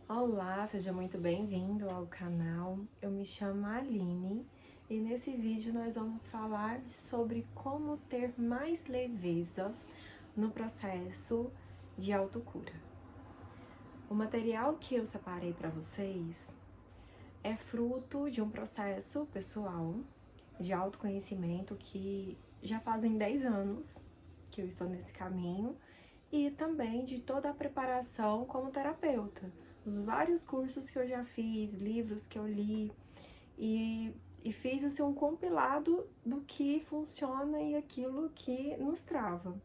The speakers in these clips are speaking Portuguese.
Olá, seja muito bem-vindo ao canal. Eu me chamo Aline e nesse vídeo nós vamos falar sobre como ter mais leveza no processo de autocura. O material que eu separei para vocês é fruto de um processo pessoal de autoconhecimento que já fazem 10 anos que eu estou nesse caminho e também de toda a preparação como terapeuta, os vários cursos que eu já fiz, livros que eu li e fiz assim um compilado do que funciona e aquilo que nos trava.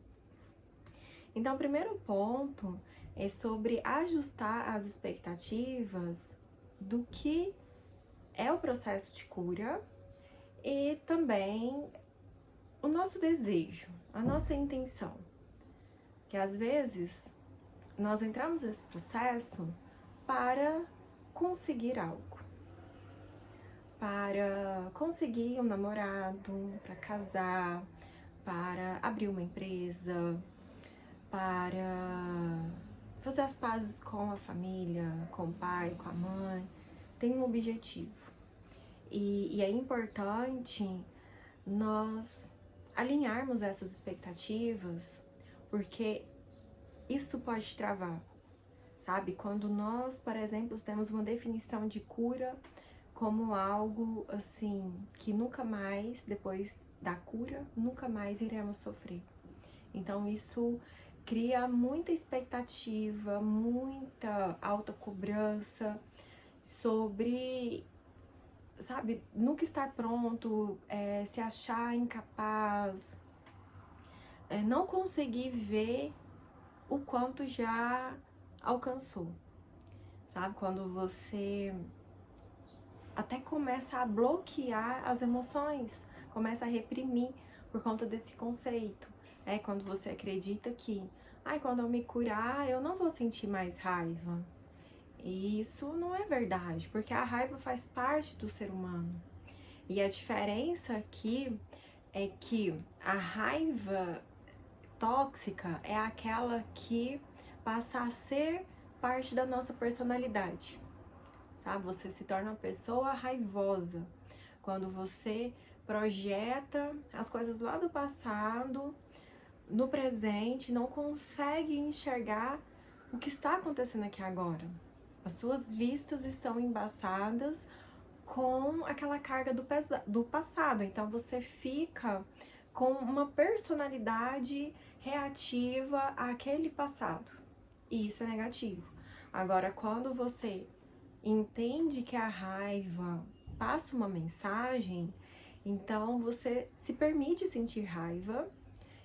Então, o primeiro ponto é sobre ajustar as expectativas do que é o processo de cura e também o nosso desejo, a nossa intenção. Que às vezes nós entramos nesse processo para conseguir algo, para conseguir um namorado, para casar, para abrir uma empresa, para fazer as pazes com a família, com o pai, com a mãe. Tem um objetivo. E é importante nós alinharmos essas expectativas, porque isso pode travar. Sabe? Quando nós, por exemplo, temos uma definição de cura como algo assim que nunca mais, depois da cura, nunca mais iremos sofrer. Então isso cria muita expectativa, muita autocobrança sobre, sabe, nunca estar pronto, se achar incapaz, não conseguir ver o quanto já alcançou. Sabe? Quando você até começa a bloquear as emoções, começa a reprimir por conta desse conceito. É quando você acredita que, quando eu me curar, eu não vou sentir mais raiva. E isso não é verdade, porque a raiva faz parte do ser humano. E a diferença aqui é que a raiva tóxica é aquela que passa a ser parte da nossa personalidade, sabe? Você se torna uma pessoa raivosa quando você projeta as coisas lá do passado no presente, não consegue enxergar o que está acontecendo aqui agora. As suas vistas estão embaçadas com aquela carga do passado, então você fica com uma personalidade reativa àquele passado, e isso é negativo. Agora, quando você entende que a raiva passa uma mensagem, então você se permite sentir raiva,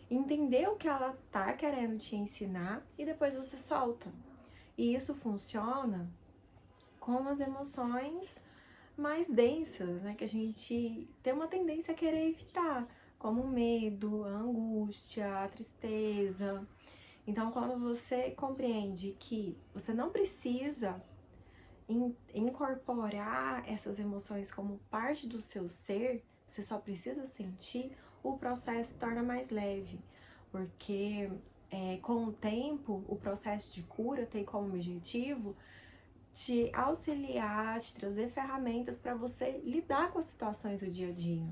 entender o que ela tá querendo te ensinar e depois você solta. E isso funciona com as emoções mais densas, né, que a gente tem uma tendência a querer evitar, como o medo, a angústia, a tristeza. Então, quando você compreende que você não precisa incorporar essas emoções como parte do seu ser, você só precisa sentir, o processo se torna mais leve, porque com o tempo, o processo de cura tem como objetivo te auxiliar, te trazer ferramentas para você lidar com as situações do dia a dia.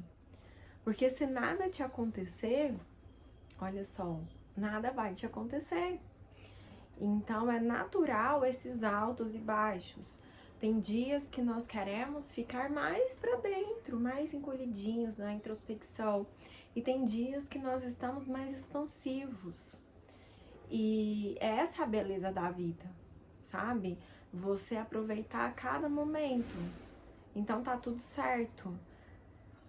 Porque se nada te acontecer, olha só, nada vai te acontecer. Então é natural esses altos e baixos. Tem dias que nós queremos ficar mais para dentro, mais encolhidinhos na introspecção. E tem dias que nós estamos mais expansivos. E é essa a beleza da vida, sabe? Você aproveitar cada momento. Então tá tudo certo.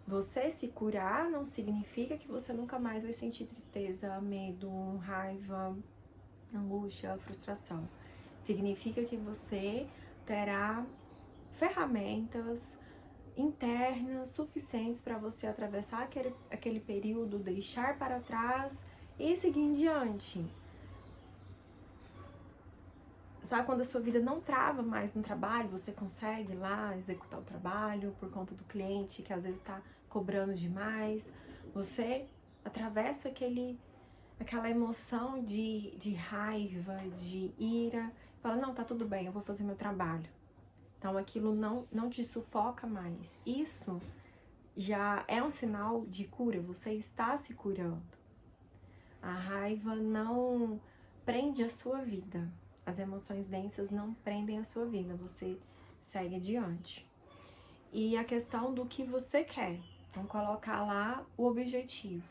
Você se curar não significa que você nunca mais vai sentir tristeza, medo, raiva, angústia, frustração. Significa que você terá ferramentas internas suficientes para você atravessar aquele período, deixar para trás e seguir em diante. Sabe, quando a sua vida não trava mais no trabalho, você consegue lá executar o trabalho por conta do cliente que às vezes está cobrando demais, você atravessa aquela emoção de raiva, de ira, fala, não, tá tudo bem, eu vou fazer meu trabalho. Então aquilo não te sufoca mais. Isso já é um sinal de cura, você está se curando. A raiva não prende a sua vida. As emoções densas não prendem a sua vida, você segue adiante. E a questão do que você quer. Então, colocar lá o objetivo.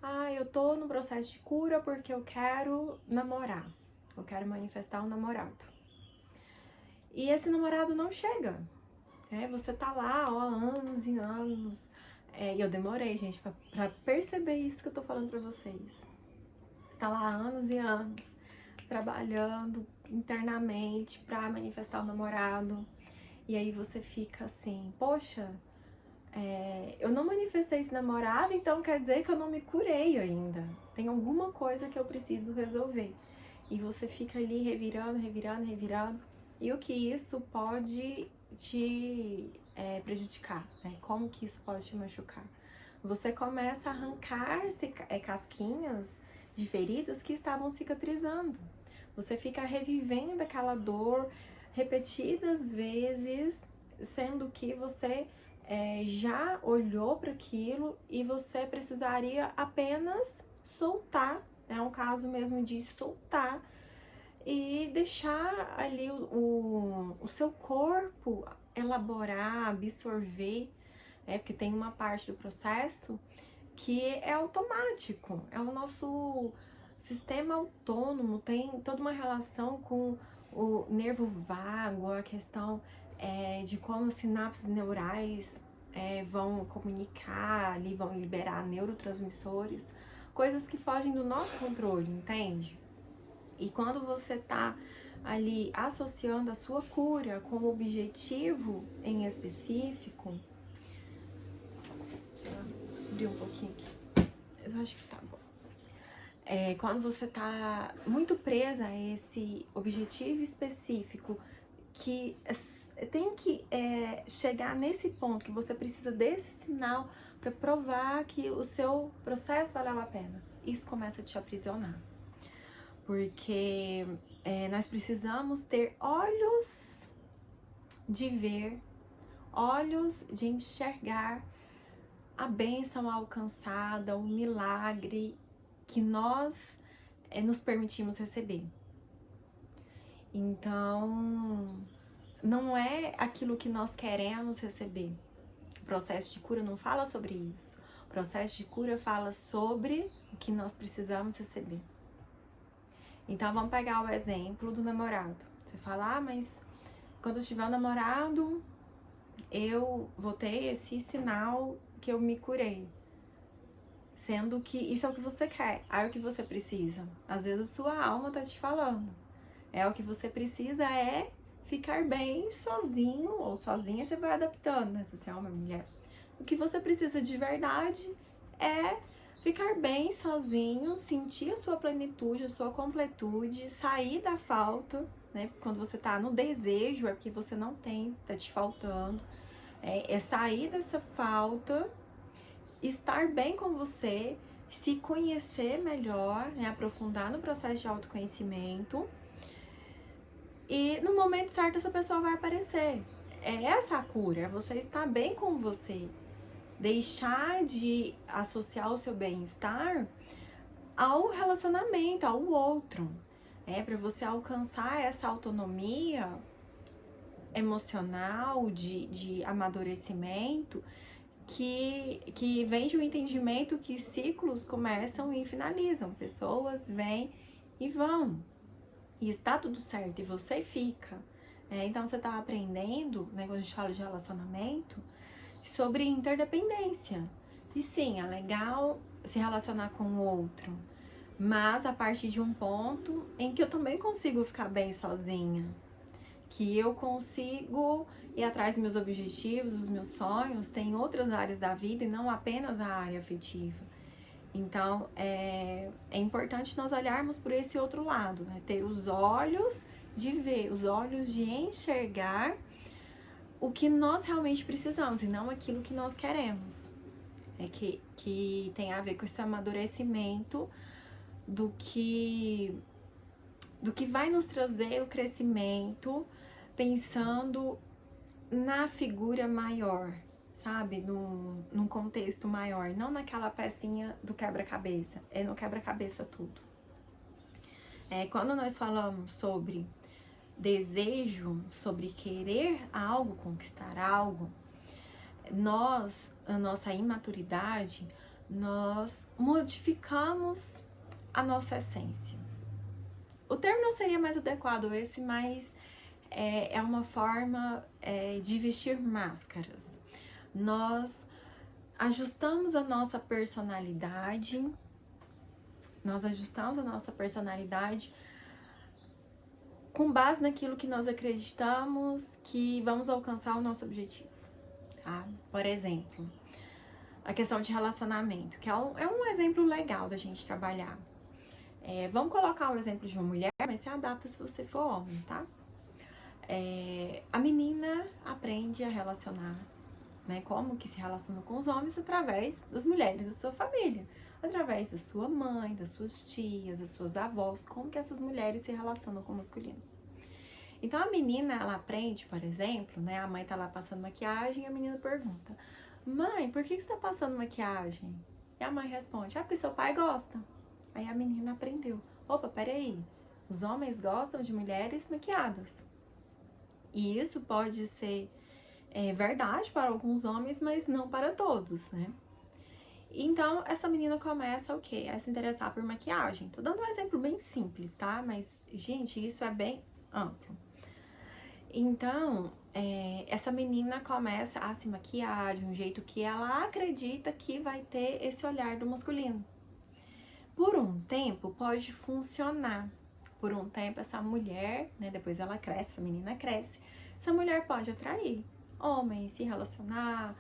Ah, eu tô no processo de cura porque eu quero namorar. Eu quero manifestar um namorado. E esse namorado não chega. Você tá lá, ó, há anos e anos. E eu demorei, gente, pra perceber isso que eu tô falando pra vocês. Você tá lá há anos e anos, trabalhando internamente pra manifestar o namorado. E aí você fica assim, poxa, eu não manifestei esse namorado, então quer dizer que eu não me curei ainda. Tem alguma coisa que eu preciso resolver. E você fica ali revirando, revirando, revirando. E o que isso pode te prejudicar, né? Como que isso pode te machucar? Você começa a arrancar casquinhas de feridas que estavam cicatrizando. Você fica revivendo aquela dor repetidas vezes, sendo que você já olhou para aquilo e você precisaria apenas soltar. É um caso mesmo de soltar e deixar ali o seu corpo elaborar, absorver, porque tem uma parte do processo que é automático, é o nosso sistema autônomo, tem toda uma relação com o nervo vago, a questão de como as sinapses neurais vão comunicar ali, vão liberar neurotransmissores, coisas que fogem do nosso controle, entende? E quando você tá ali associando a sua cura com um objetivo em específico, deixa eu abrir um pouquinho aqui, eu acho que tá bom. Quando você tá muito presa a esse objetivo específico, que tem que chegar nesse ponto, que você precisa desse sinal para provar que o seu processo valeu a pena. Isso começa a te aprisionar. Porque nós precisamos ter olhos de ver, olhos de enxergar a bênção alcançada, o milagre que nós nos permitimos receber. Então, não é aquilo que nós queremos receber. O processo de cura não fala sobre isso. O processo de cura fala sobre o que nós precisamos receber. Então, vamos pegar o exemplo do namorado. Você fala, mas quando eu tiver um namorado, eu vou ter esse sinal que eu me curei. Sendo que isso é o que você quer, é o que você precisa. Às vezes a sua alma tá te falando. O que você precisa é ficar bem sozinho ou sozinha, você vai adaptando, né? Se você é uma mulher. O que você precisa de verdade é ficar bem sozinho, sentir a sua plenitude, a sua completude, sair da falta, né? Quando você tá no desejo, é porque você não tem, tá te faltando. É sair dessa falta, estar bem com você, se conhecer melhor, né? Aprofundar no processo de autoconhecimento. E no momento certo essa pessoa vai aparecer. É essa a cura, é você estar bem com você. Deixar de associar o seu bem-estar ao relacionamento, ao outro. Para você alcançar essa autonomia emocional, de amadurecimento, que vem de um entendimento que ciclos começam e finalizam. Pessoas vêm e vão. E está tudo certo, e você fica. Então você está aprendendo, né, quando a gente fala de relacionamento, sobre interdependência. E sim, é legal se relacionar com o outro, mas a partir de um ponto em que eu também consigo ficar bem sozinha, que eu consigo ir atrás dos meus objetivos, dos meus sonhos, tem outras áreas da vida e não apenas a área afetiva. Então, é importante nós olharmos por esse outro lado, né? Ter os olhos de ver, os olhos de enxergar o que nós realmente precisamos e não aquilo que nós queremos. Que tem a ver com esse amadurecimento do que vai nos trazer o crescimento, pensando na figura maior, sabe? Num contexto maior, não naquela pecinha do quebra-cabeça, é no quebra-cabeça tudo. Quando nós falamos sobre desejo, sobre querer algo, conquistar algo, nós, a nossa imaturidade, nós modificamos a nossa essência. O termo não seria mais adequado esse, mas é uma forma de vestir máscaras. Nós ajustamos a nossa personalidade, com base naquilo que nós acreditamos que vamos alcançar o nosso objetivo, tá? Por exemplo, a questão de relacionamento, que é um exemplo legal da gente trabalhar. Vamos colocar o exemplo de uma mulher, mas se adapta se você for homem, tá? A menina aprende a relacionar, né? Como que se relaciona com os homens? Através das mulheres da sua família, através da sua mãe, das suas tias, das suas avós, como que essas mulheres se relacionam com o masculino. Então a menina, ela aprende, por exemplo, né? A mãe tá lá passando maquiagem e a menina pergunta: mãe, por que você tá passando maquiagem? E a mãe responde: porque seu pai gosta. Aí a menina aprendeu: opa, peraí, os homens gostam de mulheres maquiadas. E isso pode ser verdade para alguns homens, mas não para todos, né? Então, essa menina começa o quê? A se interessar por maquiagem. Tô dando um exemplo bem simples, tá? Mas, gente, isso é bem amplo. Então, essa menina começa a se maquiar de um jeito que ela acredita que vai ter esse olhar do masculino. Por um tempo, pode funcionar. Por um tempo, essa mulher, né, depois ela cresce, essa menina cresce, essa mulher pode atrair homens, se relacionar,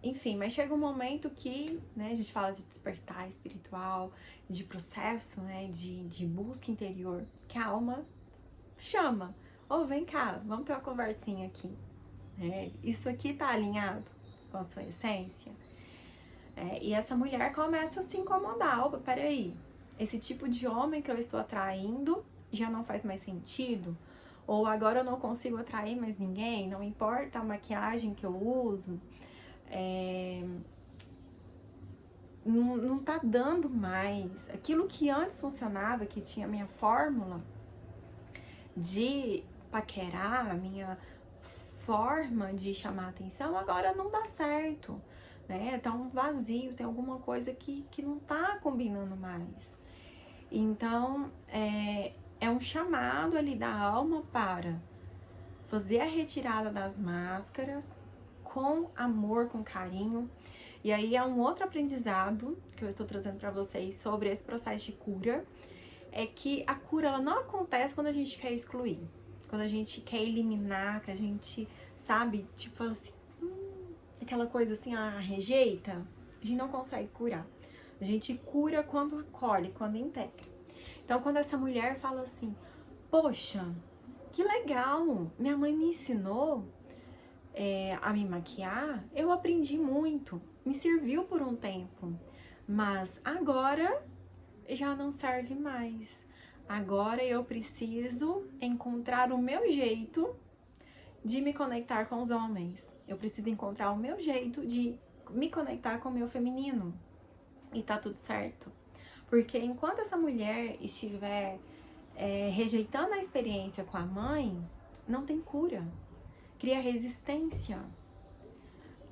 enfim, mas chega um momento que, né, a gente fala de despertar espiritual, de processo, né, de busca interior, que a alma chama: vem cá, vamos ter uma conversinha aqui. Isso aqui tá alinhado com a sua essência? E essa mulher começa a se incomodar: opa, peraí, esse tipo de homem que eu estou atraindo já não faz mais sentido? Ou agora eu não consigo atrair mais ninguém, não importa a maquiagem que eu uso, não tá dando mais. Aquilo que antes funcionava, que tinha a minha fórmula de paquerar, a minha forma de chamar atenção, agora não dá certo, né? Tá um vazio, tem alguma coisa que não tá combinando mais. Então, é um chamado ali da alma para fazer a retirada das máscaras com amor, com carinho. E aí é um outro aprendizado que eu estou trazendo para vocês sobre esse processo de cura, é que a cura, ela não acontece quando a gente quer excluir, quando a gente quer eliminar, que a gente, sabe, tipo, fala assim, aquela coisa assim, rejeita, a gente não consegue curar. A gente cura quando acolhe, quando integra. Então, quando essa mulher fala assim: poxa, que legal, minha mãe me ensinou a me maquiar, eu aprendi muito, me serviu por um tempo, mas agora já não serve mais. Agora eu preciso encontrar o meu jeito de me conectar com os homens. Eu preciso encontrar o meu jeito de me conectar com o meu feminino. E tá tudo certo. Porque enquanto essa mulher estiver rejeitando a experiência com a mãe, não tem cura. Cria resistência.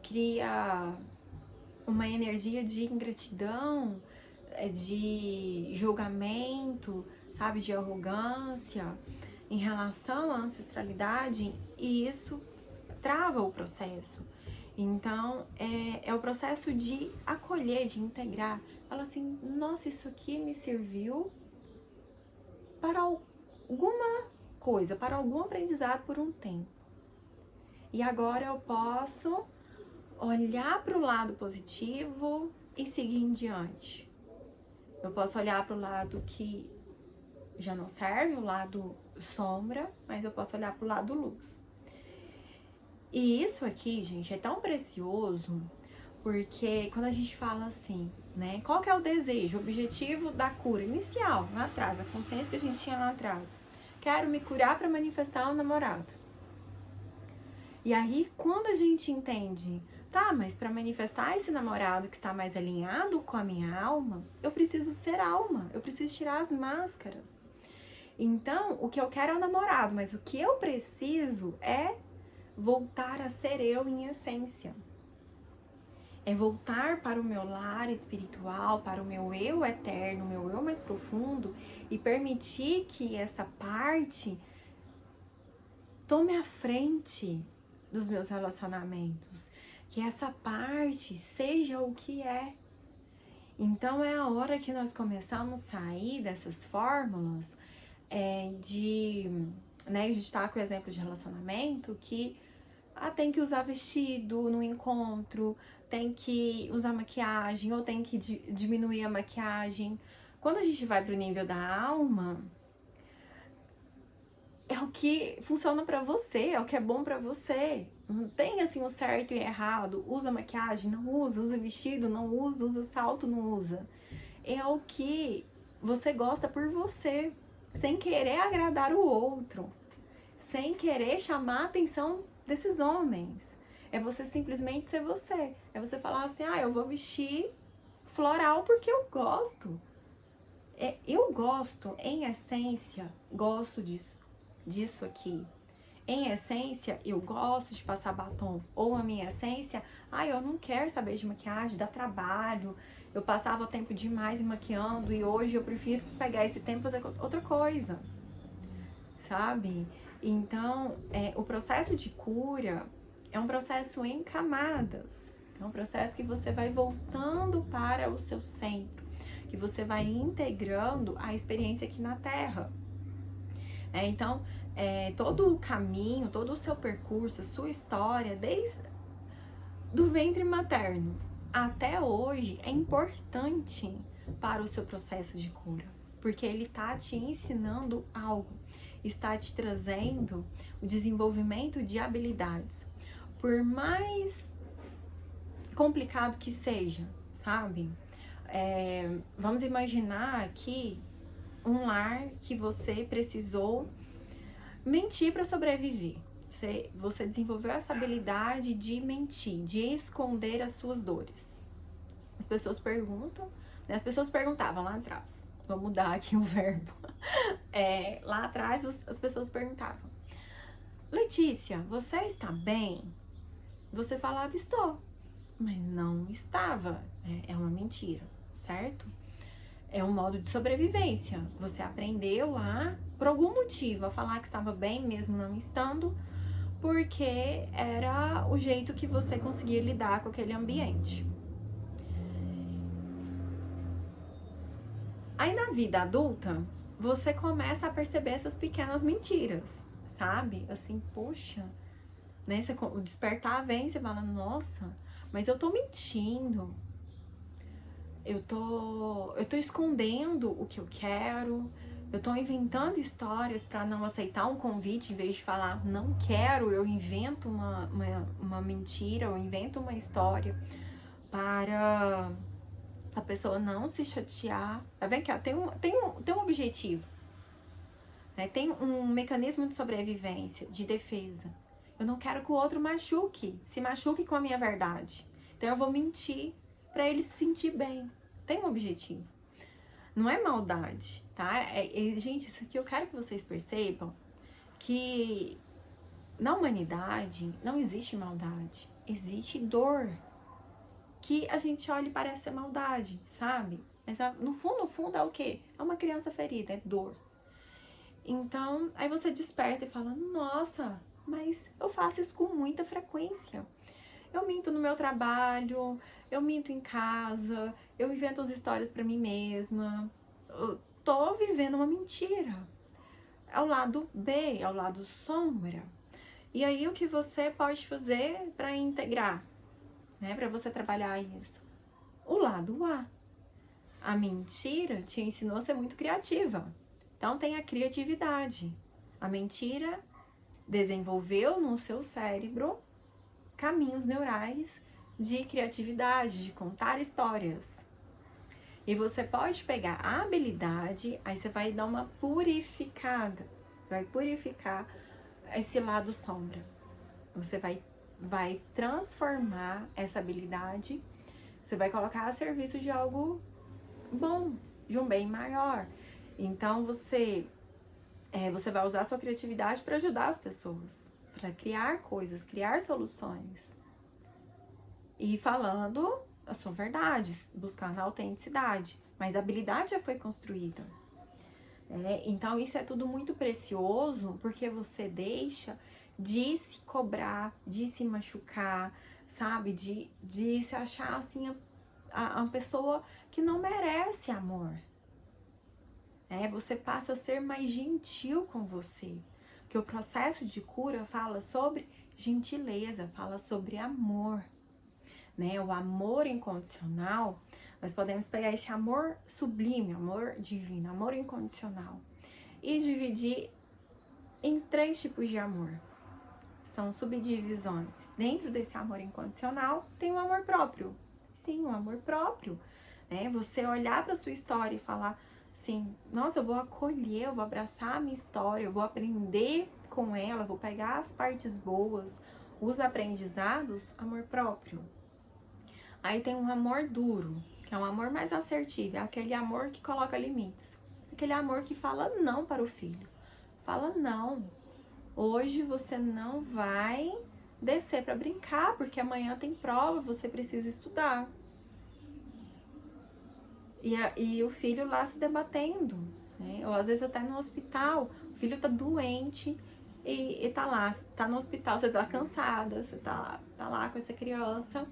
Cria uma energia de ingratidão, de julgamento, sabe, de arrogância em relação à ancestralidade, e isso trava o processo. Então, é o processo de acolher, de integrar. Fala assim: nossa, isso aqui me serviu para alguma coisa, para algum aprendizado por um tempo. E agora eu posso olhar para o lado positivo e seguir em diante. Eu posso olhar para o lado que já não serve, o lado sombra, mas eu posso olhar para o lado luz. E isso aqui, gente, é tão precioso, porque quando a gente fala assim: né? Qual que é o desejo, o objetivo da cura inicial, lá atrás, a consciência que a gente tinha lá atrás? Quero me curar para manifestar um namorado. E aí, quando a gente entende, tá, mas para manifestar esse namorado que está mais alinhado com a minha alma, eu preciso ser alma, eu preciso tirar as máscaras. Então, o que eu quero é o namorado, mas o que eu preciso é voltar a ser eu em essência. É voltar para o meu lar espiritual, para o meu eu eterno, o meu eu mais profundo e permitir que essa parte tome a frente dos meus relacionamentos, que essa parte seja o que é. Então é a hora que nós começamos a sair dessas fórmulas né, a gente tá com o exemplo de relacionamento que tem que usar vestido no encontro, tem que usar maquiagem ou tem que diminuir a maquiagem. Quando a gente vai pro nível da alma, é o que funciona pra você, é o que é bom pra você. Não tem assim o certo e errado. Usa maquiagem, não usa. Usa vestido, não usa. Usa salto, não usa. É o que você gosta por você, sem querer agradar o outro, sem querer chamar a atenção desses homens. É você simplesmente ser você. É você falar assim, eu vou vestir floral porque eu gosto. Eu gosto, em essência, gosto disso aqui. Em essência, eu gosto de passar batom. Ou a minha essência, eu não quero saber de maquiagem, dá trabalho. Eu passava tempo demais me maquiando e hoje eu prefiro pegar esse tempo e fazer outra coisa, sabe? Então, o processo de cura é um processo em camadas. É um processo que você vai voltando para o seu centro, que você vai integrando a experiência aqui na Terra. Então, todo o caminho, todo o seu percurso, a sua história, desde do ventre materno até hoje, é importante para o seu processo de cura, porque ele está te ensinando algo, está te trazendo o desenvolvimento de habilidades. Por mais complicado que seja, sabe? Vamos imaginar aqui um lar que você precisou mentir para sobreviver. Você desenvolveu essa habilidade de mentir, de esconder as suas dores. As pessoas perguntam, né? As pessoas perguntavam lá atrás. Vou mudar aqui o verbo. Lá atrás as pessoas perguntavam: Letícia, você está bem? Você falava, estou. Mas não estava. É uma mentira, certo? É um modo de sobrevivência. Você aprendeu por algum motivo, a falar que estava bem, mesmo não estando, porque era o jeito que você conseguia lidar com aquele ambiente. Aí na vida adulta, você começa a perceber essas pequenas mentiras, sabe? Assim, poxa, né? O despertar vem, você fala, nossa, mas eu tô mentindo. Eu tô escondendo o que eu quero. Eu tô inventando histórias para não aceitar um convite, em vez de falar não quero, eu invento uma mentira, eu invento uma história para a pessoa não se chatear. Tá vendo que tem um objetivo, né? Tem um mecanismo de sobrevivência, de defesa. Eu não quero que o outro se machuque com a minha verdade. Então eu vou mentir para ele se sentir bem. Tem um objetivo. Não é maldade, tá? Gente, isso aqui eu quero que vocês percebam que na humanidade não existe maldade, existe dor. Que a gente olha e parece ser maldade, sabe? Mas no fundo é o quê? É uma criança ferida, é dor. Então, aí você desperta e fala, nossa, mas eu faço isso com muita frequência. Eu minto no meu trabalho, eu minto em casa, eu invento as histórias pra mim mesma. Eu tô vivendo uma mentira. É o lado B, é o lado sombra. E aí o que você pode fazer para integrar, né? Para você trabalhar isso? O lado A. A mentira te ensinou a ser muito criativa. Então tem a criatividade. A mentira desenvolveu no seu cérebro caminhos neurais de criatividade, de contar histórias. E você pode pegar a habilidade, aí você vai dar uma purificada, vai purificar esse lado sombra. Você vai transformar essa habilidade, você vai colocar a serviço de algo bom, de um bem maior. Então você vai usar a sua criatividade para ajudar as pessoas, para criar coisas, criar soluções. E falando a sua verdade, buscando a autenticidade. Mas a habilidade já foi construída. Então isso é tudo muito precioso, porque você deixa de se cobrar, de se machucar, sabe? De se achar assim a pessoa que não merece amor. Você passa a ser mais gentil com você. Porque o processo de cura fala sobre gentileza, fala sobre amor. O amor incondicional, nós podemos pegar esse amor sublime, amor divino, amor incondicional, e dividir em 3 tipos de amor. São subdivisões. Dentro desse amor incondicional, tem o amor próprio. Sim, o amor próprio. Você olhar para sua história e falar assim, nossa, eu vou acolher, eu vou abraçar a minha história, eu vou aprender com ela, vou pegar as partes boas, os aprendizados, amor próprio. Aí tem um amor duro, que é um amor mais assertivo, é aquele amor que coloca limites. Aquele amor que fala não para o filho. Fala não. Hoje você não vai descer para brincar, porque amanhã tem prova, você precisa estudar. E o filho lá se debatendo, ou às vezes até no hospital, o filho tá doente e tá lá, tá no hospital, você tá cansada, você tá lá com essa criança.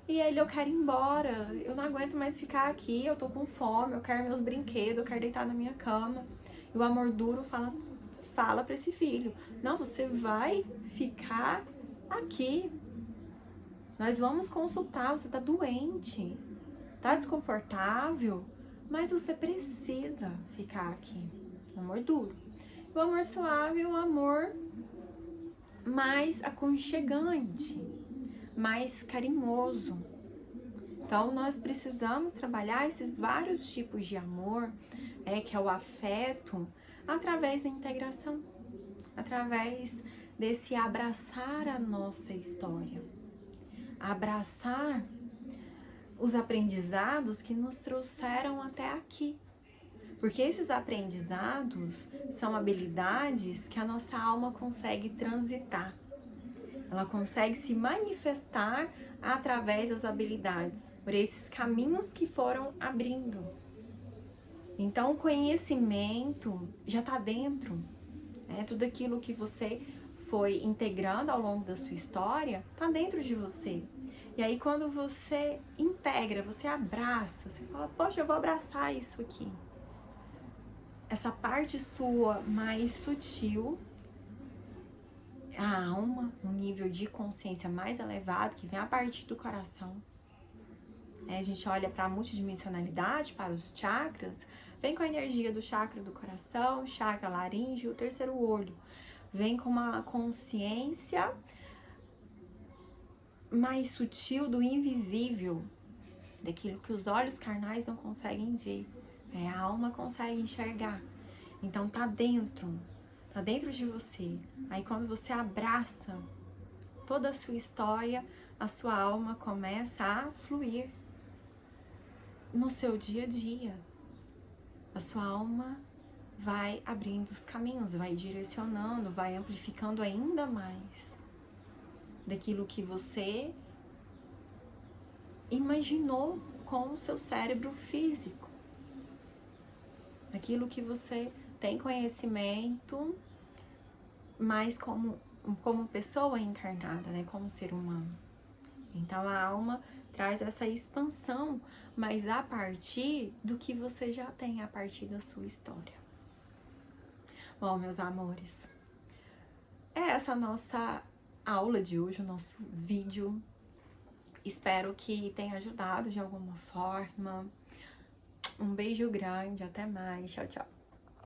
E ele, eu quero ir embora, eu não aguento mais ficar aqui, eu tô com fome, eu quero meus brinquedos, eu quero deitar na minha cama. E o amor duro fala pra esse filho, não, você vai ficar aqui. Nós vamos consultar, você tá doente, tá desconfortável, mas você precisa ficar aqui. O amor duro. O amor suave é o amor mais aconchegante, mais carinhoso. Então, nós precisamos trabalhar esses vários tipos de amor, que é o afeto, através da integração, através desse abraçar a nossa história, abraçar os aprendizados que nos trouxeram até aqui. Porque esses aprendizados são habilidades que a nossa alma consegue transitar. Ela consegue se manifestar através das habilidades, por esses caminhos que foram abrindo. Então, o conhecimento já está dentro. Tudo aquilo que você foi integrando ao longo da sua história, está dentro de você. E aí, quando você integra, você abraça, você fala, poxa, eu vou abraçar isso aqui. Essa parte sua mais sutil, a alma, um nível de consciência mais elevado, que vem a partir do coração. A gente olha para a multidimensionalidade, para os chakras, vem com a energia do chakra do coração, chakra laríngeo, o terceiro olho. Vem com uma consciência mais sutil do invisível, daquilo que os olhos carnais não conseguem ver. A alma consegue enxergar. Então tá dentro de você. Aí quando você abraça toda a sua história, a sua alma começa a fluir no seu dia a dia. A sua alma vai abrindo os caminhos, vai direcionando, vai amplificando ainda mais daquilo que você imaginou com o seu cérebro físico. Aquilo que você tem conhecimento, mas como pessoa encarnada, como ser humano. Então a alma traz essa expansão, mas a partir do que você já tem, a partir da sua história. Bom, meus amores, essa nossa aula de hoje, o nosso vídeo. Espero que tenha ajudado de alguma forma. Um beijo grande, até mais, tchau, tchau.